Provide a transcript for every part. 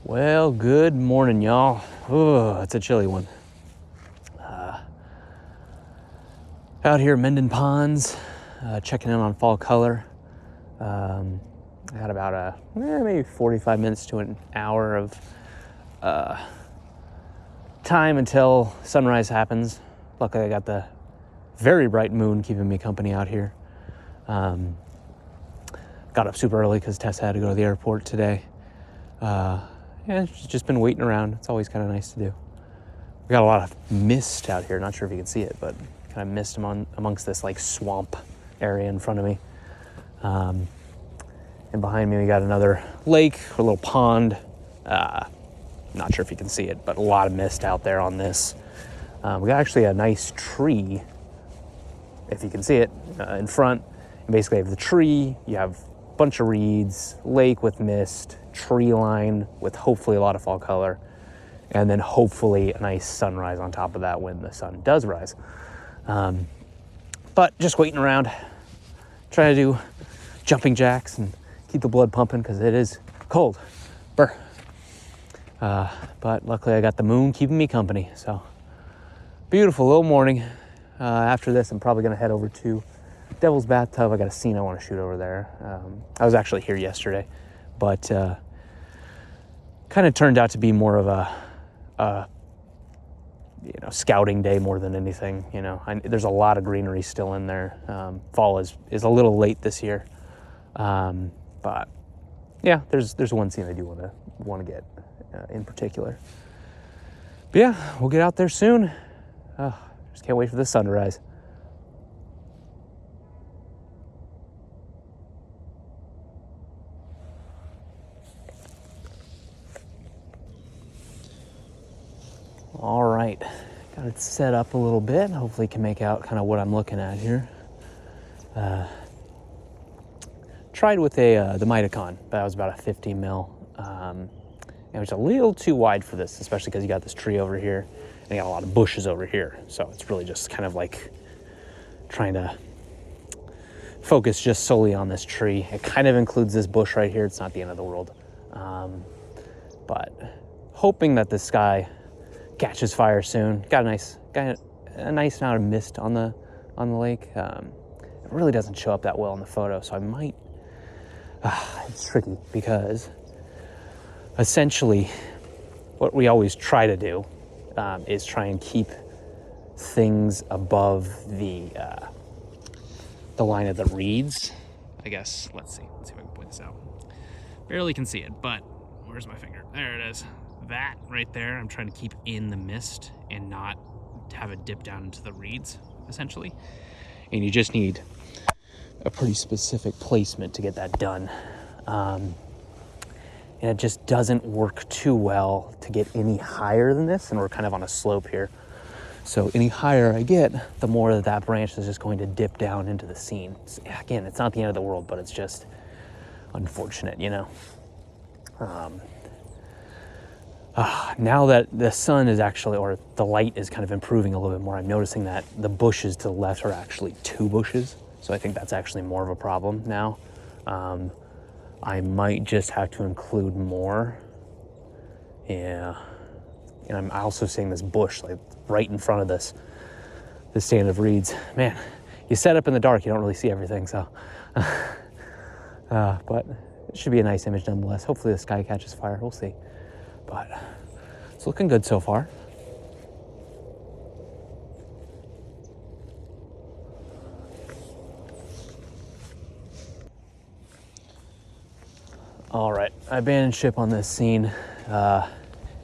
Well, good morning, y'all. Oh, it's a chilly one. Out here at Mendon Ponds, checking in on fall color. I had about maybe 45 minutes to an hour of time until sunrise happens. Luckily, I got the very bright moon keeping me company out here. Got up super early because Tess had to go to the airport today. She's just been waiting around. It's always kind of nice to do. We got a lot of mist out here. Not sure if you can see it, but kind of mist amongst this like swamp area in front of me. And behind me, we got another lake, or a little pond. Not sure if you can see it, but a lot of mist out there on this. We got actually a nice tree, if you can see it, in front. And basically, you have the tree, you have a bunch of reeds, lake with mist, tree line with hopefully a lot of fall color, and then hopefully a nice sunrise on top of that when the sun does rise. But just waiting around, trying to do jumping jacks and keep the blood pumping because it is cold. Brr. But luckily I got the moon keeping me company, so beautiful little morning. After this, I'm probably gonna head over to Devil's Bathtub. I got a scene I want to shoot over there. I was actually here yesterday, but kind of turned out to be more of a scouting day more than anything. There's a lot of greenery still in there. Fall is a little late this year, but yeah, there's one scene I do want to get in particular. But yeah, we'll get out there soon. Just can't wait for the sun to rise. All right, got it set up a little bit. Hopefully you can make out kind of what I'm looking at here. Tried with the Mitakon, but that was about a 50 mil. It was a little too wide for this, especially because you got this tree over here and you got a lot of bushes over here. So it's really just kind of like trying to focus just solely on this tree. It kind of includes this bush right here. It's not the end of the world. But hoping that the sky catches fire soon. Got a nice amount of mist on the lake. It really doesn't show up that well in the photo, so I might. It's tricky because essentially, what we always try to do is try and keep things above the line of the reeds. I guess. Let's see if I can point this out. Barely can see it, but where's my finger? There it is. That right there, I'm trying to keep in the mist and not have it dip down into the reeds, essentially. And you just need a pretty specific placement to get that done. And it just doesn't work too well to get any higher than this, and we're kind of on a slope here. So any higher I get, the more that branch is just going to dip down into the scene. Again, it's not the end of the world, but it's just unfortunate, Now that the sun is actually, or the light is kind of improving a little bit more, I'm noticing that the bushes to the left are actually two bushes. So I think that's actually more of a problem now. I might just have to include more. Yeah. And I'm also seeing this bush like right in front of this stand of reeds. Man, you set up in the dark, you don't really see everything. So, but it should be a nice image nonetheless. Hopefully the sky catches fire, we'll see. But it's looking good so far. All right, I abandoned ship on this scene,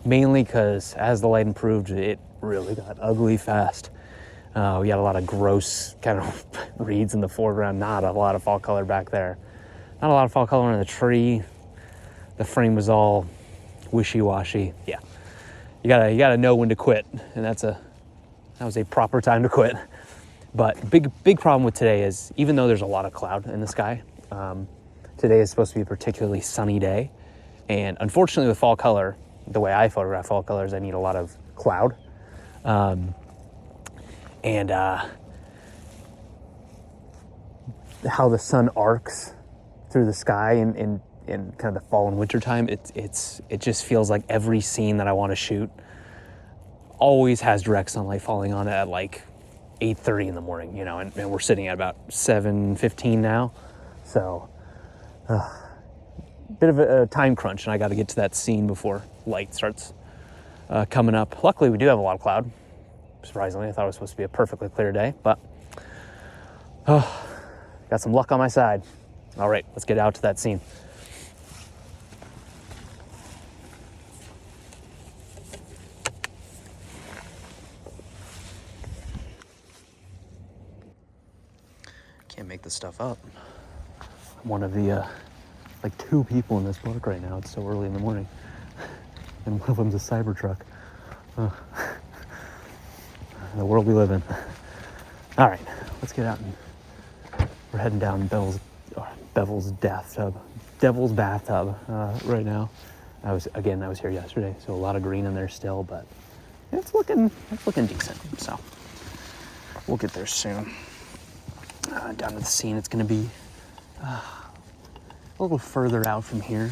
mainly because as the light improved, it really got ugly fast. We got a lot of gross kind of reeds in the foreground, not a lot of fall color back there. Not a lot of fall color in the tree. The frame was all wishy-washy. Yeah, you gotta know when to quit, and that was a proper time to quit. But big problem with today is, even though there's a lot of cloud in the sky, today is supposed to be a particularly sunny day, and unfortunately with fall color, the way I photograph fall colors, I need a lot of cloud, and how the sun arcs through the sky and in kind of the fall and winter time, it just feels like every scene that I want to shoot always has direct sunlight falling on it at like 8:30 in the morning, you know, and we're sitting at about 7:15 now. So, bit of a time crunch, and I got to get to that scene before light starts coming up. Luckily, we do have a lot of cloud. Surprisingly, I thought it was supposed to be a perfectly clear day, but got some luck on my side. All right, let's get out to that scene. Can't make this stuff up. I'm one of the like 2 people in this park right now. It's so early in the morning, and one of them's a Cybertruck. The world we live in. All right, let's get out, and we're heading down Devil's bathtub right now. I was here yesterday, so a lot of green in there still, but it's looking decent. So we'll get there soon. Down to the scene, it's going to be a little further out from here,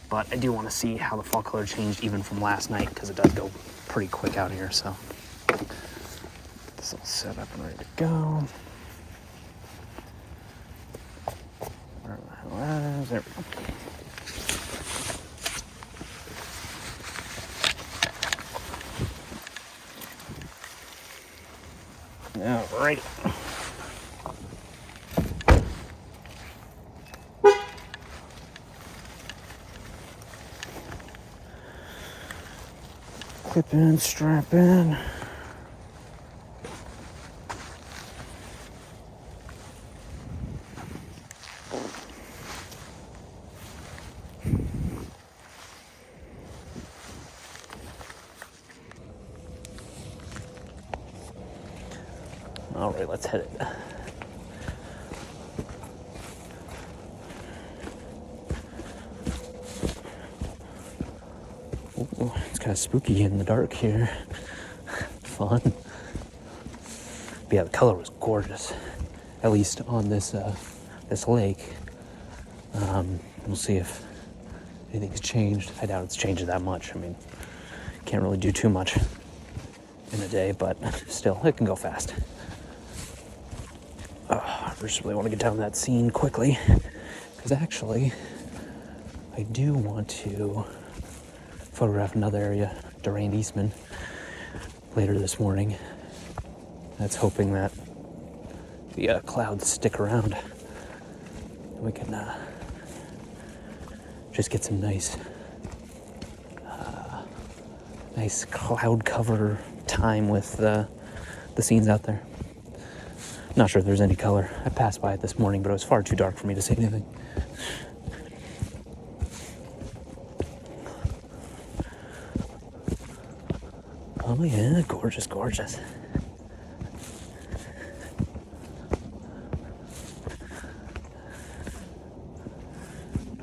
but I do want to see how the fall color changed even from last night, because it does go pretty quick out here. So this all set up and ready to go. Where the hell that is? There we go. All right. Clip in, strap in. All right, let's hit it. Oh, it's kind of spooky in the dark here. Fun. But yeah, the color was gorgeous, at least on this lake. We'll see if anything's changed. I doubt it's changed that much. I mean, can't really do too much in a day, but still, it can go fast. I just really want to get down that scene quickly, because actually, I do want to photograph another area, Durand Eastman, later this morning. That's hoping that the clouds stick around, and we can just get some nice cloud cover time with the scenes out there. Not sure if there's any color. I passed by it this morning, but it was far too dark for me to say anything. Oh yeah, gorgeous, gorgeous.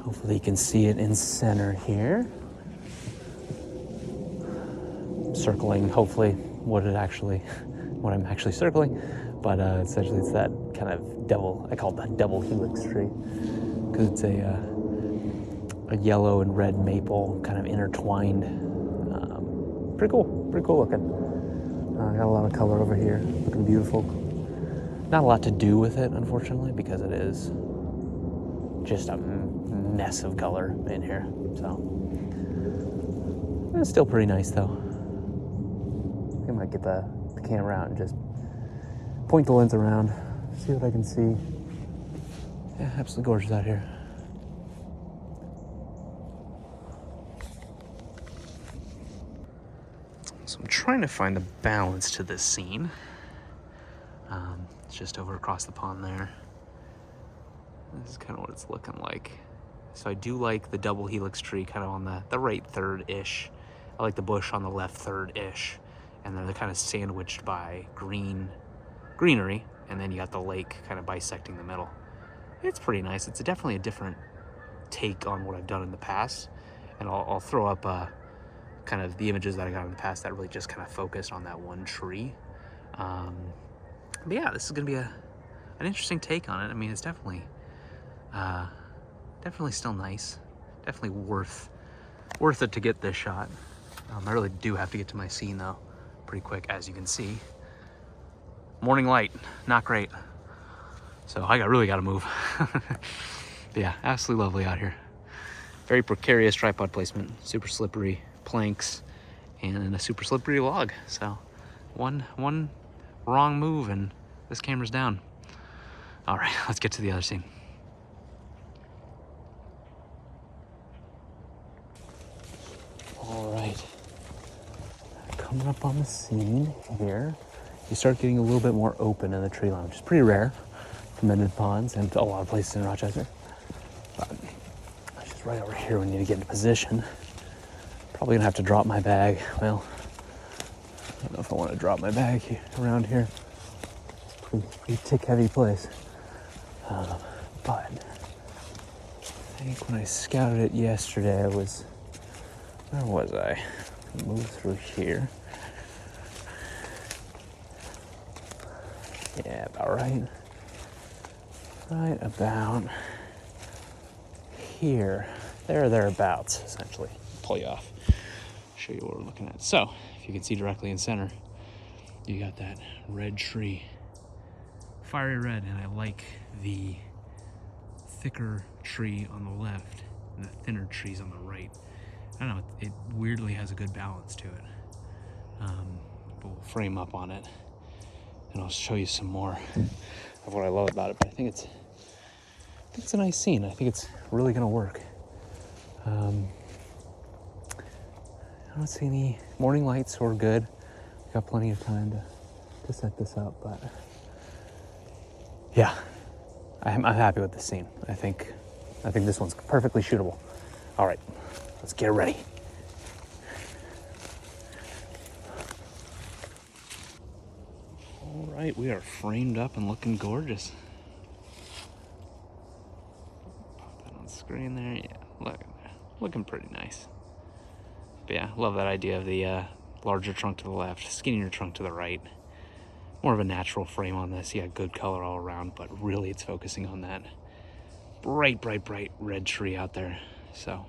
Hopefully you can see it in center here. Circling, hopefully, what I'm actually circling. But essentially it's that kind of I call it the double helix tree, because it's a yellow and red maple kind of intertwined. Pretty cool looking. Got a lot of color over here, looking beautiful. Not a lot to do with it, unfortunately, because it is just a mess of color in here. So it's still pretty nice though. I think I might get the camera out and just point the lens around, see what I can see. Yeah, absolutely gorgeous out here. So I'm trying to find the balance to this scene. It's just over across the pond there. This is kind of what it's looking like. So I do like the double helix tree kind of on the right third-ish. I like the bush on the left third-ish. And then they're kind of sandwiched by greenery, and then you got the lake kind of bisecting the middle. It's pretty nice. It's definitely a different take on what I've done in the past, and I'll throw up kind of the images that I got in the past that really just kind of focused on that one tree. But yeah, this is gonna be an interesting take on it. I mean, it's definitely definitely still nice. Definitely worth it to get this shot. I really do have to get to my scene though, pretty quick, as you can see. Morning light, not great. So I really gotta move. But yeah, absolutely lovely out here. Very precarious tripod placement, super slippery planks, and a super slippery log. So one wrong move and this camera's down. All right, let's get to the other scene. All right, coming up on the scene here, you start getting a little bit more open in the tree line, which is pretty rare for Mendon Ponds and a lot of places in Rochester. But it's just right over here. We need to get into position. Probably gonna have to drop my bag. Well, I don't know if I want to drop my bag around here. It's a pretty tick-heavy place. But I think when I scouted it yesterday, where was I? Move through here. Yeah, about right. Right about here. Thereabouts, essentially. Pull you off. Show you what we're looking at. So, if you can see directly in center, you got that red tree. Fiery red, and I like the thicker tree on the left and the thinner trees on the right. I don't know, it weirdly has a good balance to it. But we'll frame up on it and I'll show you some more of what I love about it. But I think it's a nice scene. I think it's really gonna work. I don't see any morning lights, so we're good. We've got plenty of time to set this up, but yeah, I'm happy with this scene. I think this one's perfectly shootable. All right, let's get ready. All right, we are framed up and looking gorgeous. Pop that on screen there. Yeah, looking pretty nice. But yeah, love that idea of the larger trunk to the left, skinnier trunk to the right. More of a natural frame on this. Yeah, good color all around, but really it's focusing on that bright red tree out there. So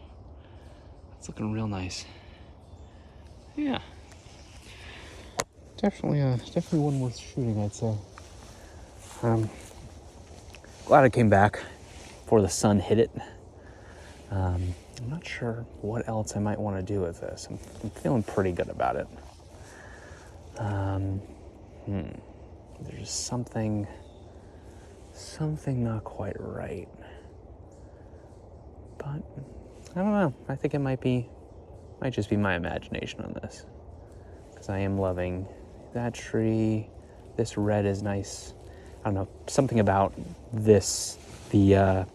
it's looking real nice. Yeah, definitely one worth shooting, I'd say. Glad I came back before the sun hit it. I'm not sure what else I might want to do with this. I'm feeling pretty good about it. There's just something not quite right. But I don't know. I think it might just be my imagination on this. Because I am loving that tree. This red is nice. I don't know, something about this, the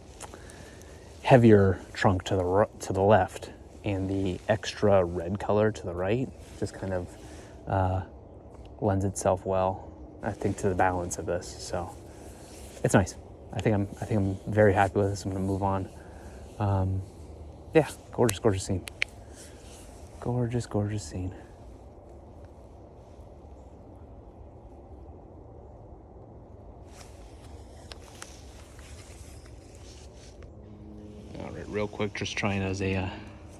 heavier trunk to the left and the extra red color to the right just kind of lends itself well, I think, to the balance of this. So it's nice. I think I'm very happy with this. I'm gonna move on. Yeah, gorgeous scene. Gorgeous scene. All right, real quick, just trying as a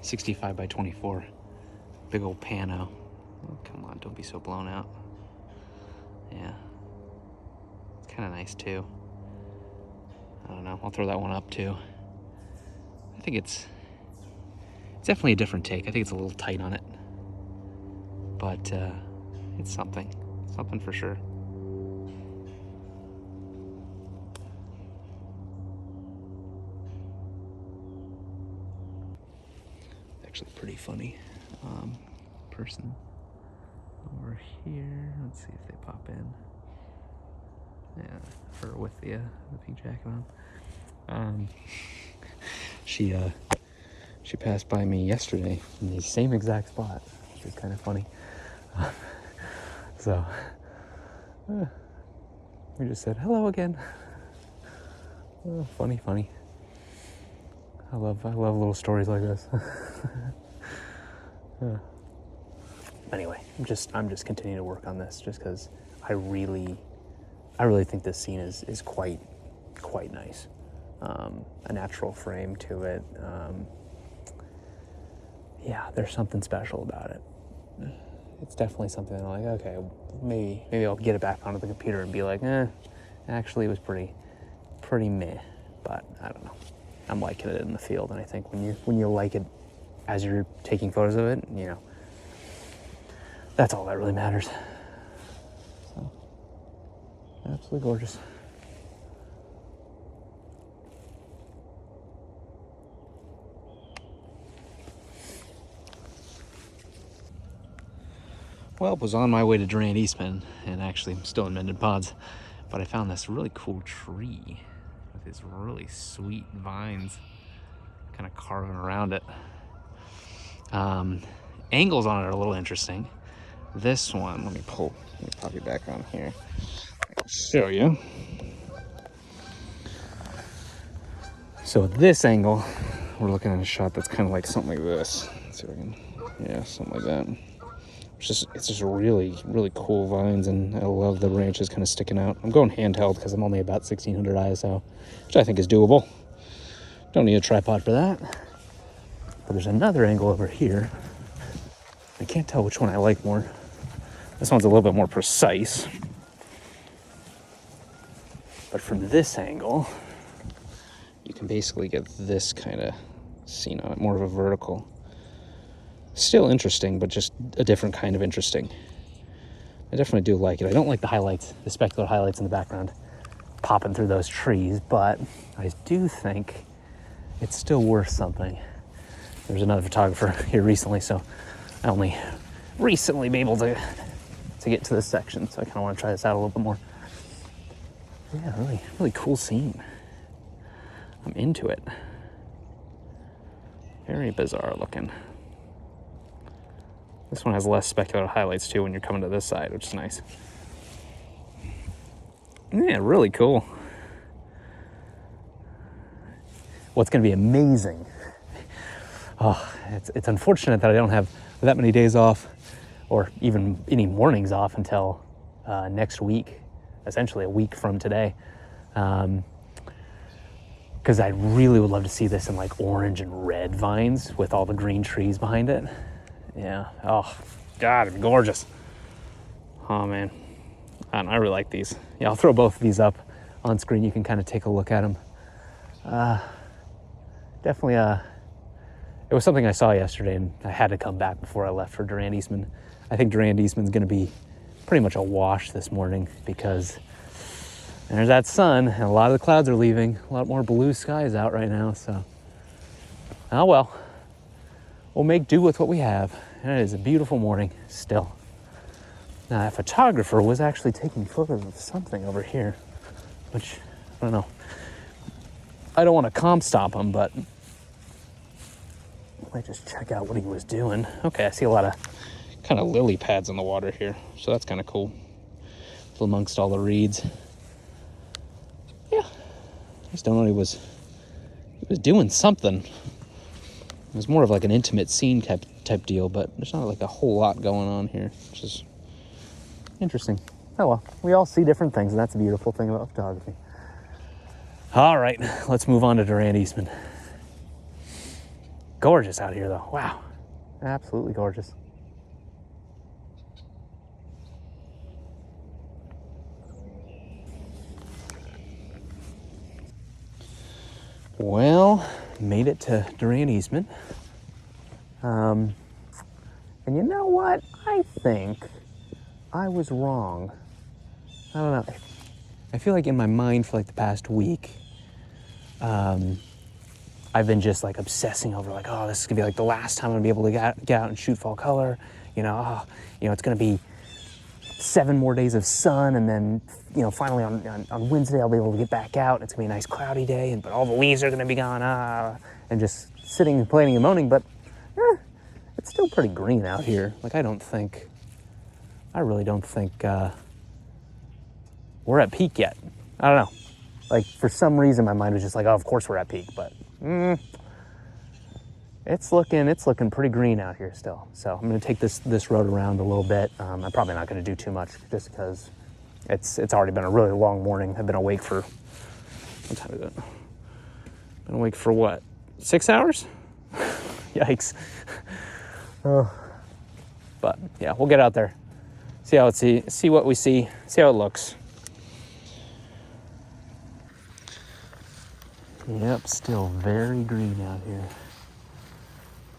65 by 24, big old pano. Oh, come on, don't be so blown out. Yeah, it's kind of nice too. I don't know, I'll throw that one up too. I think it's definitely a different take. I think it's a little tight on it, but it's something for sure. Actually pretty funny. Person over here. Let's see if they pop in. Yeah, her with the pink jacket on. She passed by me yesterday in the same exact spot, which is kind of funny. So we just said hello again. Funny. I love little stories like this. Anyway, I'm just continuing to work on this just because I really think this scene is quite nice. a natural frame to it. Yeah, there's something special about it. It's definitely something that I'm like, okay, maybe I'll get it back onto the computer and be like, actually it was pretty meh. But I don't know. I'm liking it in the field, and I think when you like it as you're taking photos of it, you know, that's all that really matters. So, absolutely gorgeous. Well, was on my way to Durand Eastman, and actually I'm still in Mendon Ponds, but I found this really cool tree with these really sweet vines kind of carving around it. Angles on it are a little interesting. This one, let me pop you back on here. I'll show you. So this angle, we're looking at a shot that's kind of like something like this. Let's see if I can, yeah, something like that. It's just really, really cool vines, and I love the branches kind of sticking out. I'm going handheld because I'm only about 1600 ISO, which I think is doable. Don't need a tripod for that. But there's another angle over here. I can't tell which one I like more. This one's a little bit more precise. But from this angle, you can basically get this kind of scene on it, more of a vertical. Still interesting, but just a different kind of interesting. I definitely do like it. I don't like the highlights, the specular highlights in the background popping through those trees, but I do think it's still worth something. There's another photographer here recently, so I only recently been able to get to this section, so I kind of want to try this out a little bit more. Yeah, really cool scene. I'm into it. Very bizarre looking. This one has less specular highlights too when you're coming to this side, which is nice. Yeah, really cool. What's going to be amazing. Oh, it's unfortunate that I don't have that many days off, or even any mornings off until next week, essentially a week from today. Because I really would love to see this in like orange and red vines with all the green trees behind it. Yeah. Oh, God, it'd be gorgeous. Oh, man. I don't know, I really like these. Yeah, I'll throw both of these up on screen. You can kind of take a look at them. Definitely, it was something I saw yesterday, and I had to come back before I left for Durand Eastman. I think Durand Eastman's going to be pretty much a wash this morning because there's that sun, and a lot of the clouds are leaving. A lot more blue skies out right now, so. Oh, well. We'll make do with what we have. And it is a beautiful morning still. Now, that photographer was actually taking photos of something over here, which, I don't know. I don't want to comp stop him, but I might just check out what he was doing. Okay, I see a lot of kind of lily pads in the water here, so that's kind of cool. Amongst all the reeds. Yeah, I just don't know, he was doing something. It was more of like an intimate scene type deal, but there's not like a whole lot going on here, which is interesting. Oh well, we all see different things, and that's the beautiful thing about photography. All right, let's move on to Durand Eastman. Gorgeous out here though, wow. Absolutely gorgeous. Well, made it to Durand Eastman. And you know what? I think I was wrong. I don't know. I feel like in my mind for like the past week, I've been just like obsessing over like, oh, this is gonna be like the last time I'm gonna be able to get out and shoot fall color. You know, it's gonna be 7 more days of sun, and then, finally on Wednesday I'll be able to get back out. It's gonna be a nice cloudy day, but all the leaves are gonna be gone, and just sitting, complaining and moaning. But it's still pretty green out here. Like, I really don't think we're at peak yet. I don't know. Like, for some reason my mind was just like, oh, of course we're at peak, but it's looking pretty green out here still. So I'm gonna take this road around a little bit. I'm probably not gonna do too much just because it's already been a really long morning. I've been awake for, what time is it? Been awake for what? 6 hours? Yikes. Oh. But yeah, we'll get out there. See how see what we see how it looks. Yep, still very green out here.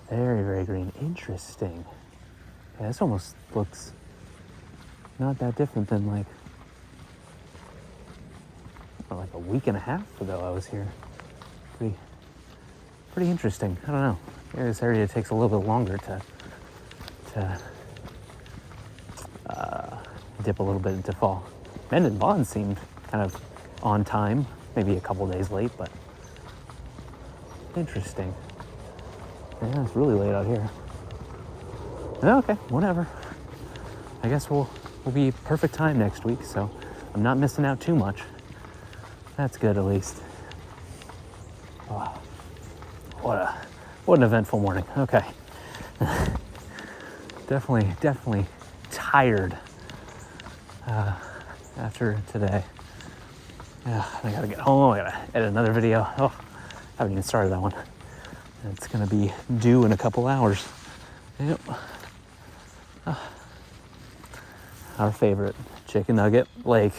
Very, very green. Interesting. Yeah, this almost looks not that different than like a week and a half ago I was here. Pretty interesting. I don't know. Maybe this area takes a little bit longer to dip a little bit into fall. Mendon Ponds seemed kind of on time, maybe a couple days late, but interesting. Yeah, it's really late out here. Okay, whatever. I guess we'll be perfect time next week, so I'm not missing out too much. That's good, at least. Oh, what an eventful morning. Okay. Definitely tired after today. Yeah, I gotta get home. I gotta edit another video. Oh, I haven't even started that one. It's gonna be due in a couple hours. Yep. Our favorite chicken nugget lake.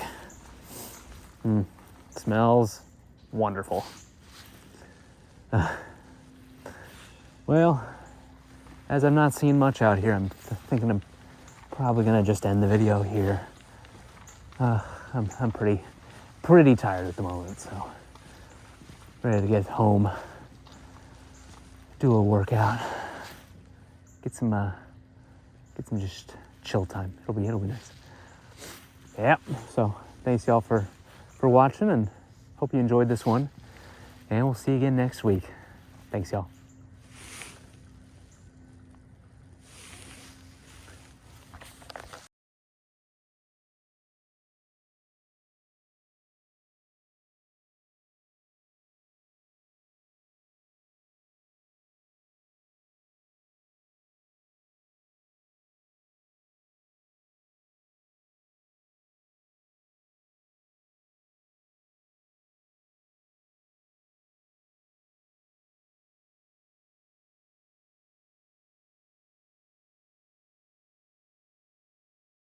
Smells wonderful. Well, as I'm not seeing much out here, I'm thinking I'm probably gonna just end the video here. I'm pretty tired at the moment, so ready to get home, do a workout, get some just chill time. It'll be nice. Yeah. So thanks y'all for watching, and hope you enjoyed this one. And we'll see you again next week. Thanks y'all.